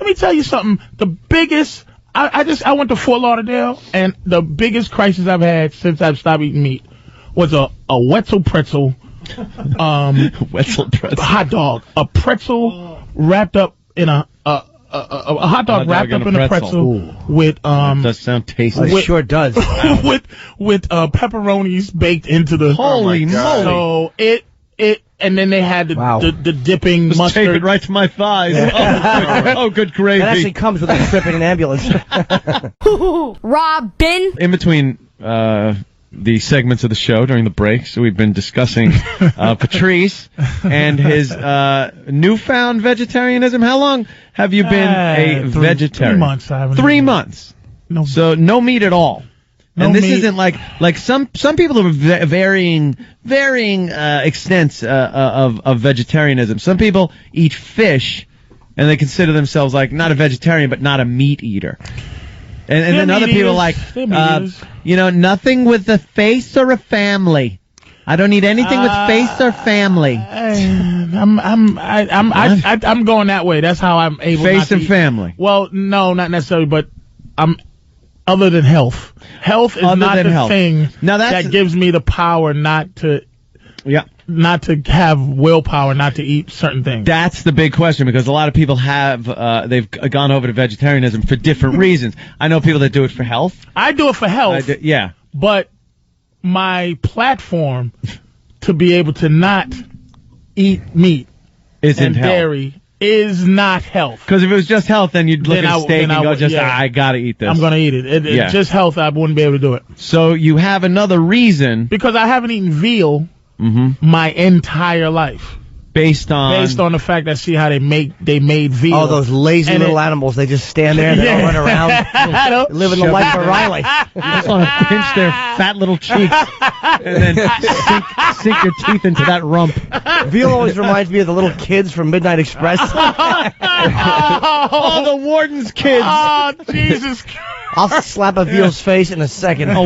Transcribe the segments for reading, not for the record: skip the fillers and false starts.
Let me tell you something. The biggest, I went to Fort Lauderdale, and the biggest crisis I've had since I've stopped eating meat was a Wetzel pretzel, Wetzel pretzel hot dog, a pretzel wrapped up in a hot dog wrapped up in a pretzel with that does sound tasty. It sure does. with pepperonis baked into the. Holy moly! So it and then they had the dipping Just mustard. tape it right to my thighs. Oh, good gravy. That actually comes with a trip in an ambulance. Robin. In between the segments of the show during the breaks, we've been discussing Patrice and his newfound vegetarianism. How long have you been a vegetarian? 3 months. I haven't 3 months. No. So no meat at all. No and this meat. isn't like some people are varying extents of vegetarianism. Some people eat fish, and they consider themselves like not a vegetarian, but not a meat eater. And then other people like, nothing with a face or a family. I don't need anything with face or family. I'm going that way. That's how I'm able. Face not and to eat. Family. Well, no, not necessarily, but other than health. Health is not the thing that gives me the power not to have willpower not to eat certain things. That's the big question, because a lot of people have they've gone over to vegetarianism for different reasons. I know people that do it for health. I do it for health. Yeah. But my platform to be able to not eat meat and dairy is not health. Because if it was just health, then you'd look at a steak and go, I gotta eat this. I'm gonna eat it. It's just health, I wouldn't be able to do it. So you have another reason. Because I haven't eaten veal my entire life. Based on the fact that see how they made veal. Oh, those lazy little animals. They just stand there and they don't run around. Living the life of Riley. You just want to pinch their fat little cheeks and then sink your teeth into that rump. Veal always reminds me of the little kids from Midnight Express. Oh, the warden's kids. Oh, Jesus Christ. I'll slap a veal's face in a second. Oh,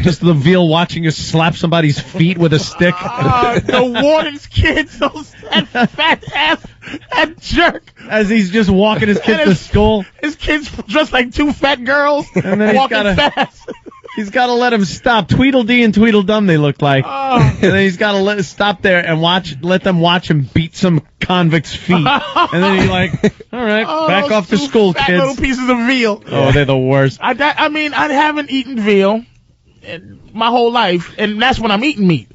just the veal watching you slap somebody's feet with a stick. The warden's kids, that fat ass, that jerk. As he's just walking his kids to school. His kids dressed like two fat girls, and then walking fast. He's got to let him stop. Tweedledee and Tweedledum they look like. Oh. And then he's got to stop there and let them watch him beat some convict's feet. And then he's like, all right, back off to school, fat kids. Little pieces of veal. Oh, they're the worst. I haven't eaten veal my whole life, and that's when I'm eating meat.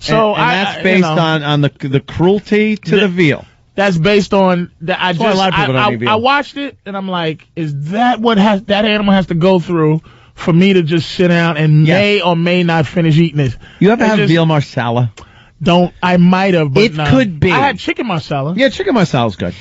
So and that's based on the cruelty to the veal. That's based on that. A lot of people don't eat veal. I watched it and I'm like, is that what that animal has to go through for me to just sit down and may or may not finish eating it? You ever have veal marsala? I might have, but it could be. I had chicken marsala. Yeah, chicken marsala is good.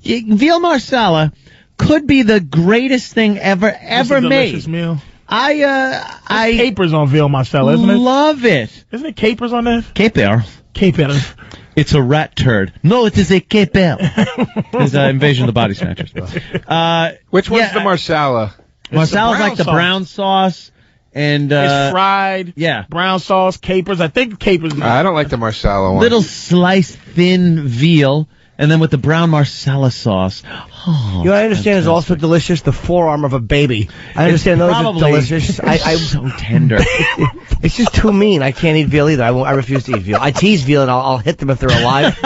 Veal marsala could be the greatest thing ever made. Delicious meal. I capers on veal marsala, isn't it? Love it. Isn't it capers on that? Capers. It's a rat turd. No, it is a caper. It's Invasion of the Body Snatchers. Which one's the marsala? Marsala's like the brown sauce. And it's fried. Yeah. Brown sauce, capers. I think capers. I don't like the marsala one. Little sliced thin veal. And then with the brown marsala sauce. Oh, I understand is also delicious. The forearm of a baby. I understand those are delicious. I'm so tender. It's just too mean. I can't eat veal either. I refuse to eat veal. I tease veal and I'll hit them if they're alive.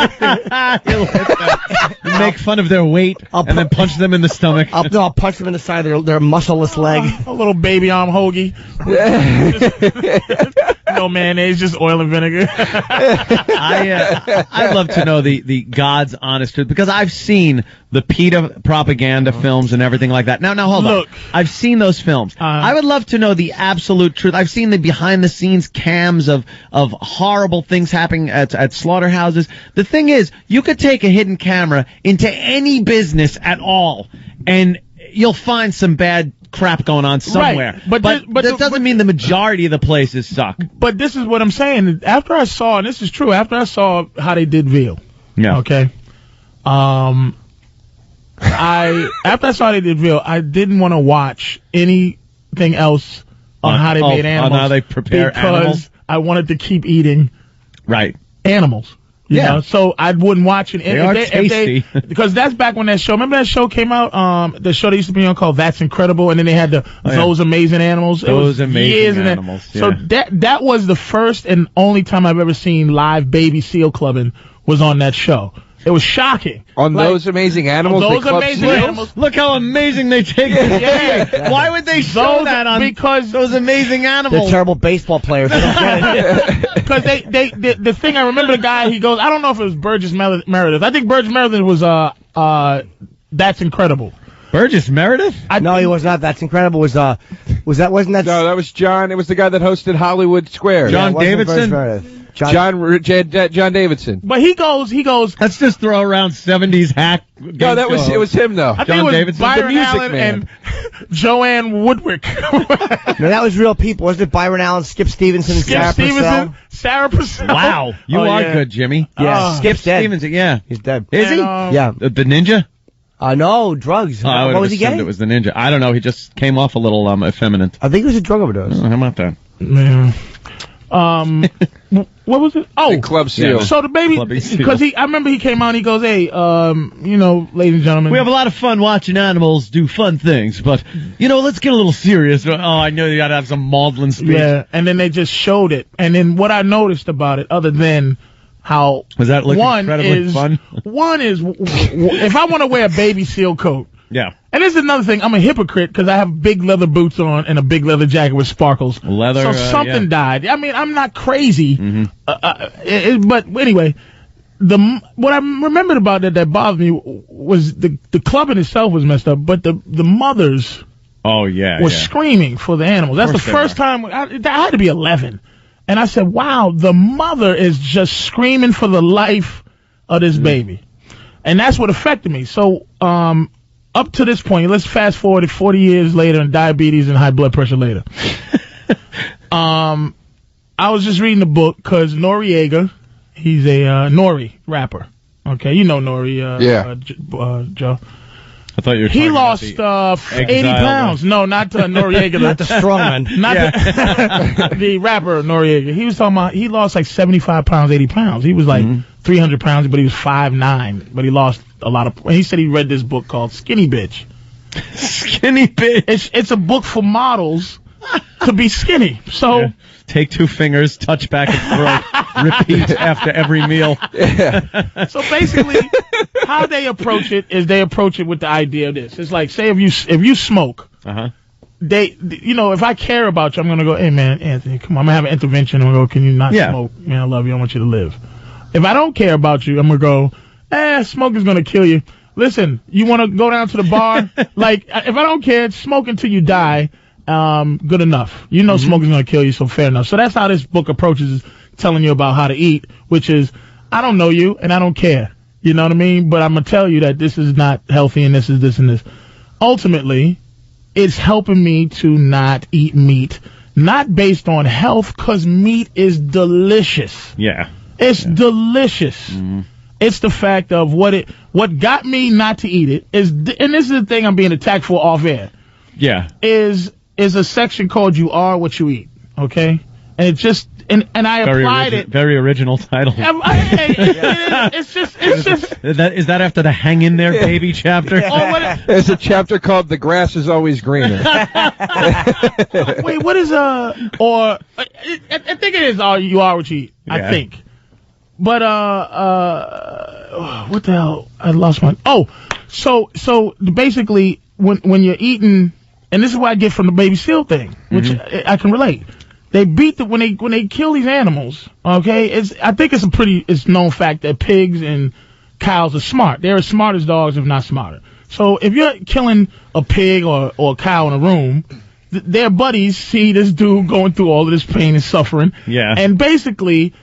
You make fun of their weight and then punch them in the stomach. I'll punch them in the side of their muscleless leg. A little baby arm hoagie. No mayonnaise, just oil and vinegar. I'd love to know the God's honest truth, because I've seen the PETA propaganda films and everything like that. Now hold on. I've seen those films. I would love to know the absolute truth. I've seen the behind-the-scenes cams of horrible things happening at slaughterhouses. The thing is, you could take a hidden camera into any business at all, and you'll find some bad crap going on somewhere. Right. But that doesn't mean the majority of the places suck. But this is what I'm saying. After I saw, and this is true, after I saw how they did veal. Yeah. Okay. After I saw they did veal, I didn't want to watch anything else on how they made animals. On how they prepare because animals? I wanted to keep eating animals. You know, so I wouldn't watch it. They are tasty. Because that's back when that show. Remember that show came out? The show that used to be on called That's Incredible, and then they had Those Amazing Animals. Those Amazing Animals. So that was the first and only time I've ever seen live baby seal clubbing was on that show. It was shocking. On Those Amazing Animals? Those Amazing Animals. Look how amazing they take it. Yeah. Why would they show that on because Those Amazing Animals? They're terrible baseball players. Because the thing, I remember the guy, he goes, I don't know if it was Burgess Meredith. I think Burgess Meredith was That's Incredible. Burgess Meredith? No, he was not. That's Incredible. Wasn't that? No, that was John. It was the guy that hosted Hollywood Square. John Davidson? John Davidson. But he goes. Let's just throw around 70s hack. No, it was him though. I think it was Davidson, Byron the music Allen man. and Joanne Woodwick. No, that was real people. Wasn't it Byron Allen, Skip Stevenson, and Sarah Purcell? Sarah Purcell. Wow, you are good, Jimmy. Yeah, Skip's dead. Stevenson, yeah. He's dead. Is he? Yeah. The ninja? No, drugs. I What was he getting? It was the ninja. I don't know. He just came off a little effeminate. I think it was a drug overdose. How about that? Man. What was it? Oh, the Club Seal. So the baby, because I remember he came out and he goes, hey, ladies and gentlemen. We have a lot of fun watching animals do fun things, but, let's get a little serious. Oh, I know you gotta have some maudlin speech. Yeah, and then they just showed it. And then what I noticed about it, other than how was that incredibly fun? One is, if I want to wear a baby seal coat. Yeah. And this is another thing. I'm a hypocrite because I have big leather boots on and a big leather jacket with sparkles. Leather. So something died. I mean, I'm not crazy. Mm-hmm. But anyway, what I remembered about that bothered me was the club in itself was messed up, but the mothers were screaming for the animals. That's the first time. I had to be 11. And I said, wow, the mother is just screaming for the life of this baby. And that's what affected me. So, up to this point, let's fast forward it 40 years later and diabetes and high blood pressure later. I was just reading the book because Noriega, he's a Nori rapper. Okay, you know Nori, Joe. I thought you were He lost 80 pounds. No, not Noriega. Not the strong man. The rapper Noriega. He was talking about he lost like 75 pounds, 80 pounds. He was like 300 pounds, but he was 5'9". But he lost a lot of. He said he read this book called Skinny Bitch. Skinny Bitch. It's a book for models to be skinny. So take 2 fingers, touch back and throat, repeat after every meal. Yeah. So basically, how they approach it is they approach it with the idea of this. It's like, say if you smoke, if I care about you, I'm gonna go, hey man, Anthony, come on, I'm gonna have an intervention. I'm gonna go, can you not smoke? Man, I love you. I want you to live. If I don't care about you, I'm gonna go, smoking's gonna kill you. Listen, you want to go down to the bar? Like, if I don't care, smoke until you die. Good enough. Smoking's gonna kill you, so fair enough. So that's how this book approaches telling you about how to eat, which is, I don't know you and I don't care. You know what I mean? But I'm gonna tell you that this is not healthy and this is this and this. Ultimately, it's helping me to not eat meat, not based on health, because meat is delicious. Yeah. It's delicious. Mm-hmm. It's the fact of what got me not to eat it is, and this is the thing I'm being attacked for off air. Yeah. Is a section called "You Are What You Eat." Okay, and it just and I applied it. Very original title. It's just. Is that after the Hang in There Baby chapter? There's a chapter called "The Grass Is Always Greener." Wait, what is or I think it is "You Are What You Eat." Yeah. I think. But what the hell? I lost my. So basically, when you're eating, and this is what I get from the baby seal thing, which I can relate. They beat when they kill these animals. Okay, I think it's known fact that pigs and cows are smart. They're as smart as dogs, if not smarter. So if you're killing a pig or a cow in a room, their buddies see this dude going through all of this pain and suffering. Yeah. And basically,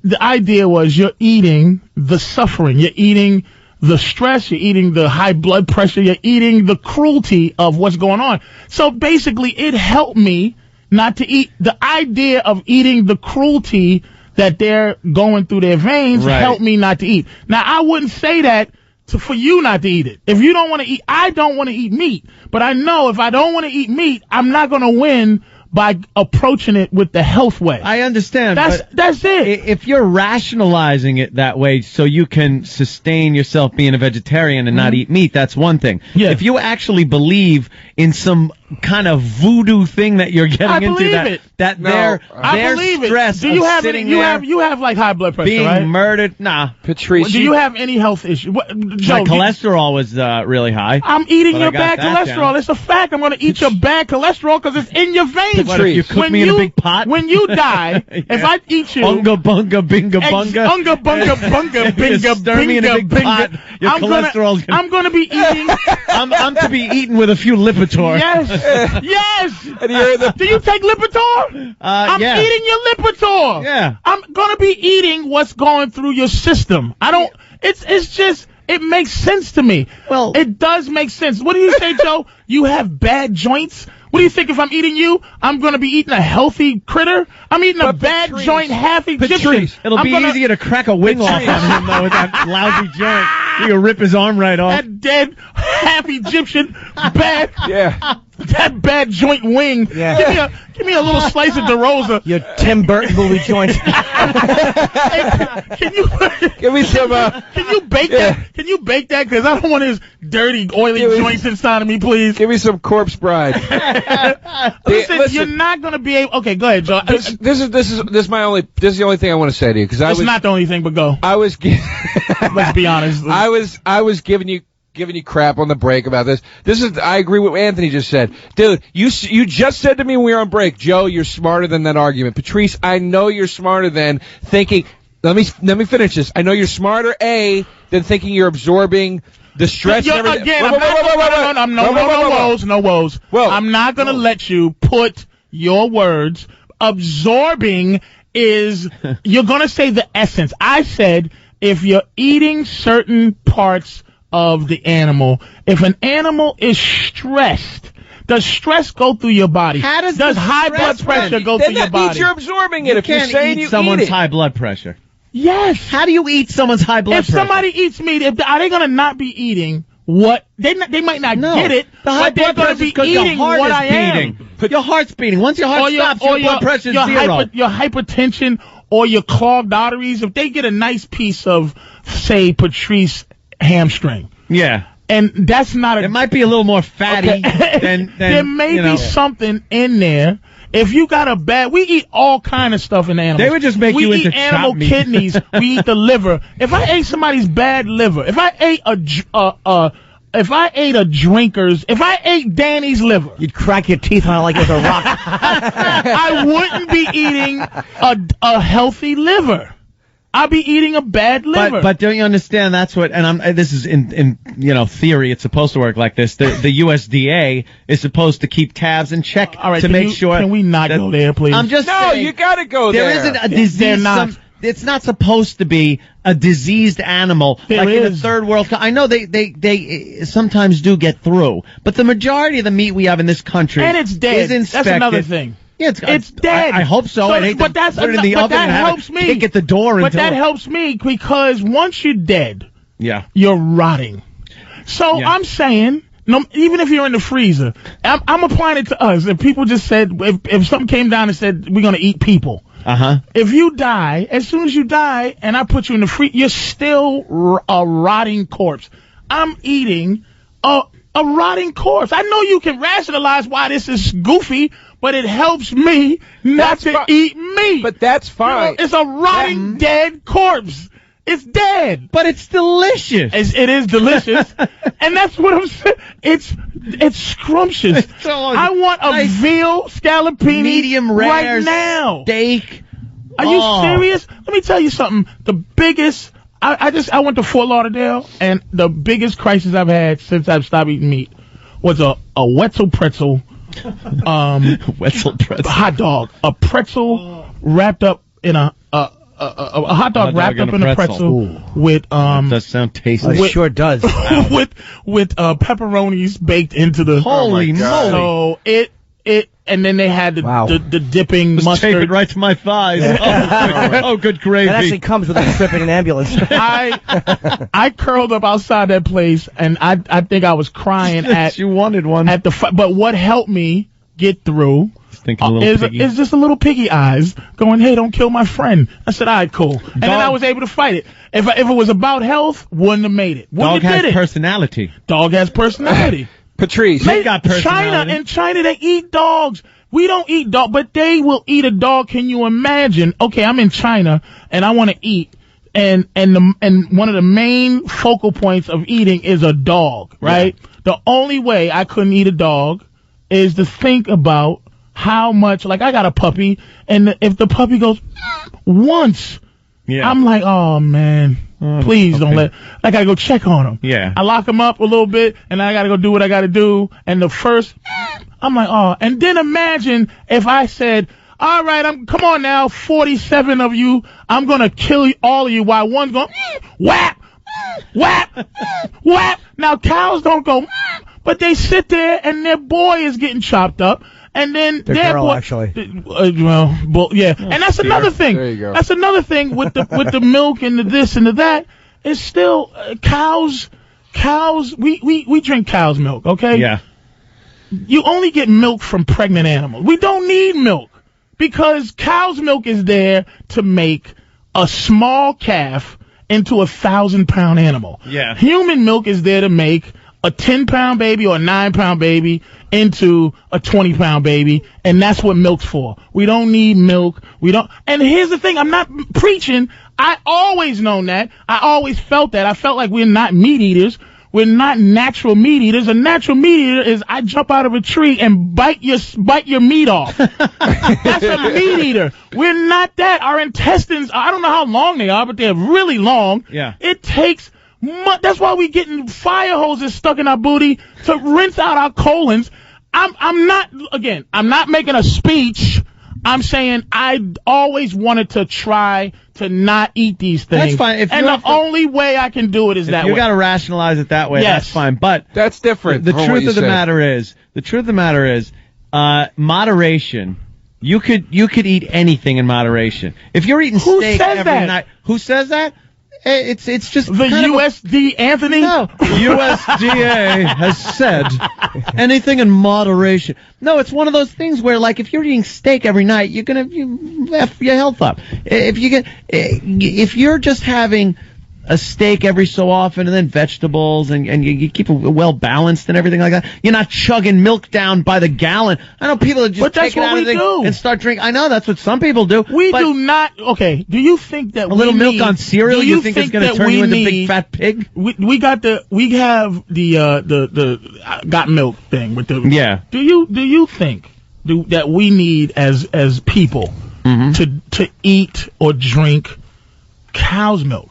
the idea was you're eating the suffering. You're eating the stress. You're eating the high blood pressure. You're eating the cruelty of what's going on. So basically, it helped me not to eat. The idea of eating the cruelty that they're going through their veins helped me not to eat. Now, I wouldn't say that for you not to eat it. If you don't want to eat, I don't want to eat meat. But I know if I don't want to eat meat, I'm not going to win by approaching it with the health way. I understand. That's it. If you're rationalizing it that way so you can sustain yourself being a vegetarian and not eat meat, that's one thing. Yeah. If you actually believe in some kind of voodoo thing that you're getting into, their stress Do you of have sitting you there, you have like high blood pressure, being right? murdered, nah. Patrice, Do you have any health issue? Joe, My cholesterol was really high. I'm eating your I got bad that cholesterol. down. It's a fact. I'm going to eat your bad cholesterol because it's in your veins. What, if you cook me in a big pot? When you die, if I eat you... Unga bunga binga bunga. Unga bunga bunga binga Stir me in a big pot. Your cholesterol's I'm going to be eating... I'm to be eaten with a few Lipitor. Yes. Do you take Lipitor? I'm yeah. eating your Lipitor. Yeah. I'm going to be eating what's going through your system. I don't... It's just... It makes sense to me. Well, it does make sense. What do you say, Joe? You have bad joints? What do you think if I'm eating you, I'm going to be eating a healthy critter? I'm eating a bad joint, half Egyptian. It'll be easier to crack a wing off on him, though, with that lousy joint. You can rip his arm right off. That dead, half Egyptian, bad... Yeah. That bad joint wing. Yeah. Give me a little slice of DeRosa. Your Tim Burton movie joint. Hey, can you Give me some. Can you bake that? Can you bake that? Because I don't want his dirty, oily joints inside of me, please. Give me some Corpse Bride. Listen, you're not gonna be able. Okay, go ahead, Joe. This is the only thing I want to say to you because It's not the only thing, but go. Let's be honest. I was giving you crap on the break about this. I agree with what Anthony just said. Dude, you just said to me when we were on break, Joe, you're smarter than that argument. Patrice, I know you're smarter than thinking, let me finish this. I know you're smarter, A, than thinking you're absorbing the stress and everything. Again, no woes. I'm not going to let you put your words. Absorbing is, you're going to say the essence. I said, if you're eating certain parts of the animal, if an animal is stressed, does stress go through your body? How does high blood pressure go through your body? Means you're absorbing it. You if you're can't saying eat you someone's eat it. high blood pressure. Yes. How do you eat someone's high blood pressure? If somebody eats meat, are they going to not be eating what they might not get it? The high blood pressure is because your heart is beating. Your heart's beating. Once your heart stops, your blood pressure is zero. Your hypertension or your clogged arteries, if they get a nice piece of, say, Patrice hamstring. Yeah. And that's not It might be a little more fatty than there may be something in there. If you got we eat all kind of stuff in animals. They would just make you into We eat animal kidneys. We eat the liver. If I ate somebody's bad liver, if I ate Danny's liver, you'd crack your teeth on it like it was a rock. I wouldn't be eating a healthy liver. I'll be eating a bad liver. But don't you understand? That's what, and this is in theory. It's supposed to work like this. The USDA is supposed to keep tabs and check to make sure. Can we not go there, please? I'm just saying, you got to go there. There isn't a disease. It's not supposed to be a diseased animal in a third world. I know they sometimes do get through, but the majority of the meat we have in this country and it's dead. is inspected. That's another thing. Yeah, it's dead. I hope so. I'd hate to put it in the oven and have it kick at the door. But that helps me because once you're dead, you're rotting. So I'm saying, even if you're in the freezer, I'm applying it to us. If people just said, if something came down and said we're going to eat people, if you die, as soon as you die, and I put you in the freezer, you're still a rotting corpse. I'm eating a rotting corpse. I know you can rationalize why this is goofy, but it helps me not to eat meat. But that's fine. It's a rotting, dead corpse. It's dead. But it's delicious. It is delicious. And that's what I'm saying. It's scrumptious. I want a veal scallopini medium rare right now. Steak. Are you serious? Let me tell you something. The biggest... I went to Fort Lauderdale, and the biggest crisis I've had since I've stopped eating meat was a Wetzel pretzel, Wetzel pretzel hot dog, a pretzel wrapped up in a hot dog wrapped up in a pretzel with that does sound tasty. It sure does. with pepperonis baked into the. Holy moly! So and then they had the dipping Just mustard. tape it right to my thighs. Oh, good gravy. That actually comes with a trip in an ambulance. I curled up outside that place, and I think I was crying at. You wanted one. But what helped me get through is just a little piggy eyes going, hey, don't kill my friend. I said, all right, cool. And then I was able to fight it. If it was about health, wouldn't have made it. Dog has personality. Dog has personality. Patrice. They got personality. In China, they eat dogs. We don't eat dog, but they will eat a dog. Can you imagine? Okay, I'm in China, and I want to eat. And one of the main focal points of eating is a dog, right? Yeah. The only way I couldn't eat a dog is to think about how much, like I got a puppy, and if the puppy goes once, I'm like, oh man, please don't I gotta go check on him. Yeah. I lock him up a little bit, and I gotta go do what I gotta do, and the first, I'm like, oh, and then imagine if I said, all right, come on now, 47 of you, I'm gonna kill all of you while one's going, whap, whap, whap. Now cows don't go, but they sit there and their boy is getting chopped up. And then their girl, actually. Yeah. And that's another thing. There you go. That's another thing with the milk and the this and the that. It's still cows. We drink cow's milk, okay? Yeah. You only get milk from pregnant animals. We don't need milk because cow's milk is there to make a small calf into a 1,000-pound animal. Yeah. Human milk is there to make a 10-pound baby or a 9-pound baby into a 20-pound baby, and that's what milk's for. We don't need milk. And here's the thing, I'm not preaching. I always known that. I always felt that. I felt like we're not meat eaters. We're not natural meat eaters. A natural meat eater is I jump out of a tree and bite your meat off. That's a meat eater. We're not that. Our intestines, I don't know how long they are, but they're really long. Yeah. It takes that's why we getting fire hoses stuck in our booty to rinse out our colons. I'm not making a speech. I'm saying I always wanted to try to not eat these things. That's fine. And the only way I can do it is that way. You got to rationalize it that way. Yes. That's fine. But that's different. The truth of the matter is, moderation. You could eat anything in moderation. If you're eating steak every night, who says that? It's just the USD, Anthony. No, USDA has said anything in moderation. No, it's one of those things where, like, if you're eating steak every night, you're gonna F your health up. If you're just having a steak every so often and then vegetables and you keep it well balanced and everything like that, you're not chugging milk down by the gallon. I know people that just take it out of things and start drinking. I know that's what some people do. We do not. Okay, do you think that a little milk on cereal you think is going to turn you into a big fat pig? We have the got milk thing with the Do you think that we need as people to eat or drink cow's milk?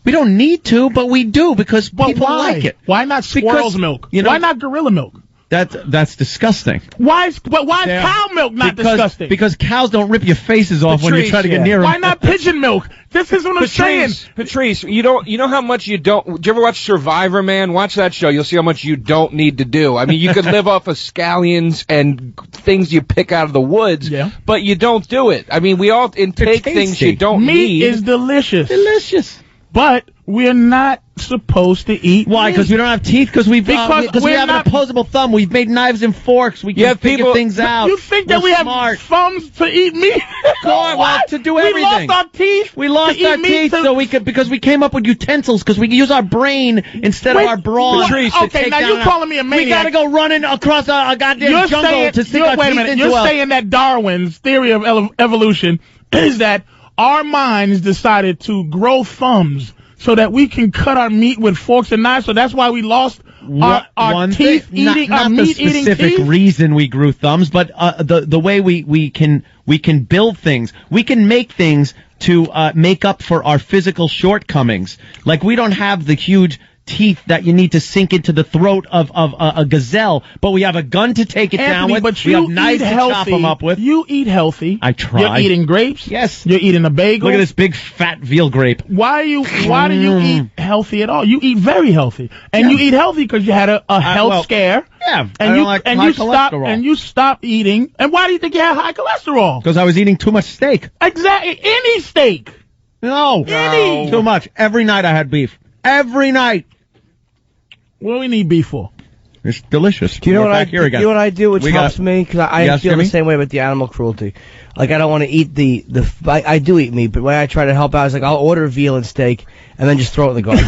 We don't need to, but we do because people like it. Why not squirrel's milk? Why not gorilla milk? That's disgusting. Why is cow milk not disgusting? Because cows don't rip your faces off when you try to get near them. Why not pigeon milk? This is what I'm saying. Patrice, you know how much you don't. Do you ever watch Survivor, man? Watch that show. You'll see how much you don't need to do. I mean, you could live off of scallions and things you pick out of the woods, but you don't do it. I mean, we all intake things you don't need. Meat is delicious. Delicious. But we're not supposed to eat. Why? Because we don't have teeth. Because we have an opposable thumb. We've made knives and forks. We can figure things out. You think that we have thumbs to eat meat? To do everything. We lost our teeth. We lost our teeth so we could because we came up with utensils because we can use our brain instead of our brawn. Patrice, okay, now you're calling me a maniac. We got to go running across a goddamn jungle to stick our teeth into. You're saying that Darwin's theory of evolution is that our minds decided to grow thumbs so that we can cut our meat with forks and knives. So that's why we lost our teeth eating, our meat eating teeth. Not the specific reason we grew thumbs, but the way we can build things. We can make things to make up for our physical shortcomings. Like we don't have the huge teeth that you need to sink into the throat of a gazelle, but we have a gun to take it down with. But we have knives to chop them up with. You eat healthy. I try. You're eating grapes. Yes. You're eating a bagel. Look at this big fat veal grape. Why do you eat healthy at all? You eat very healthy, and you eat healthy because you had a health scare. Yeah, and you stopped eating. And why do you think you had high cholesterol? Because I was eating too much steak. Exactly. Any steak. No. Too much. Every night I had beef. Every night. What do we need beef for? It's delicious. Do you know what I do? Here again. You know what I do, which helps me? Because I feel the same way with the animal cruelty. Like, I don't want to eat I do eat meat, but the way I try to help out is like, I'll order veal and steak and then just throw it in the garbage.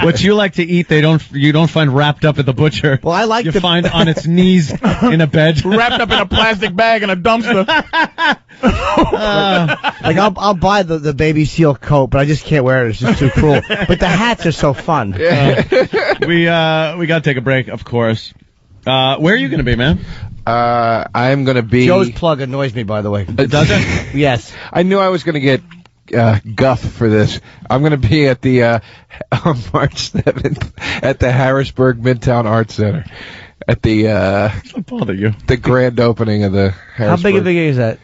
What you like to eat, you don't find wrapped up at the butcher. Well, I like you find on its knees in a bed, wrapped up in a plastic bag in a dumpster. Like I'll buy the baby seal coat, but I just can't wear it. It's just too cruel. But the hats are so fun. We gotta take a break, of course. Where are you gonna be, man? I'm gonna be. Joe's plug annoys me, by the way. Does it? Yes. I knew I was gonna get guff for this. I'm gonna be at the on March 7th at the Harrisburg Midtown Arts Center at the Don't bother you. the grand opening of the Harrisburg. How big a gig is that?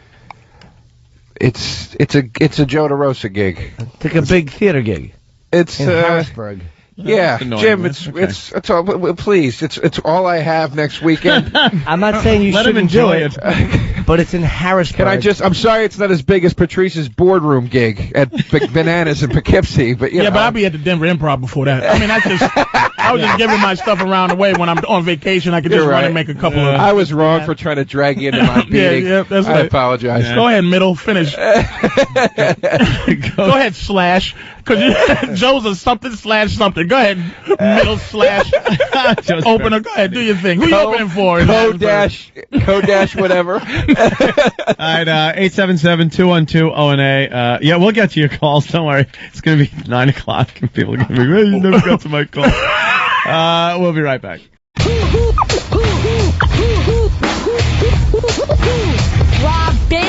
It's a Joe DeRosa gig. It's like a big theater gig. It's in Harrisburg. Yeah, annoying, Jim. man. It's all. Please, it's all I have next weekend. I'm not saying you Let him shouldn't do enjoy it, but it's in Harrisburg. Can I just? I'm sorry, it's not as big as Patrice's boardroom gig at Bananas in Poughkeepsie, but you know. But I'll be at the Denver Improv before that. I mean, I was just giving my stuff around the way when I'm on vacation. I could just run and make a couple of. I was wrong for trying to drag you into my meeting. Yeah, that's I right. apologize. Yeah. Go ahead, middle, finish. Go ahead, slash. Because Joe's a something. Go ahead, middle slash opener. Go ahead, do your thing. Who you opening for? Co dash whatever. All right, 877-212-ONA. Yeah, we'll get to your calls. Don't worry. It's going to be 9 o'clock, and people are going to be, you never got to my call. We'll be right back. Robin.